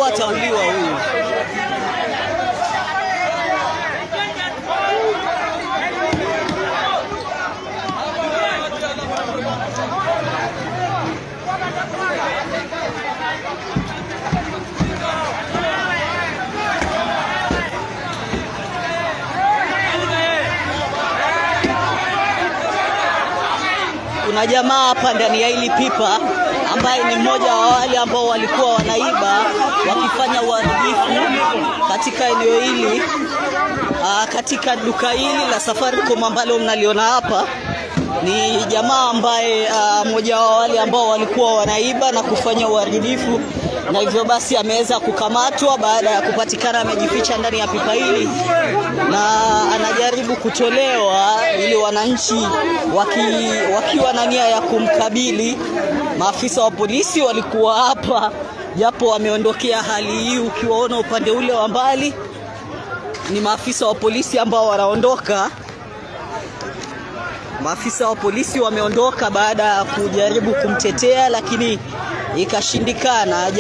Watauliwa huyu. Kuna jamaa hapa ndani ya hili pipa ambaye ni mmoja wa wale ambao walikuwa wanaiba wakifanya uharibifu katika eneo hili, katika duka hili la Safaricom ambalo mnaliona hapa. Ni jamaa ambaye mmoja wa wale ambao walikuwa wanaiba na kufanya uharibifu, na hivyo basi ameweza kukamatwa baada ya kupatikana amejificha ndani ya pipa hili, na anajaribu kutolewa ili wananchi wakiwa na nia ya kumkabili. Maafisa wa polisi walikuwa hapa japo wameondokea hali hii. Ukiwaona upande ule wa mbali ni maafisa wa polisi ambao wanaondoka. Maafisa wa polisi wameondoka baada ya kujaribu kumtetea lakini ikashindikana.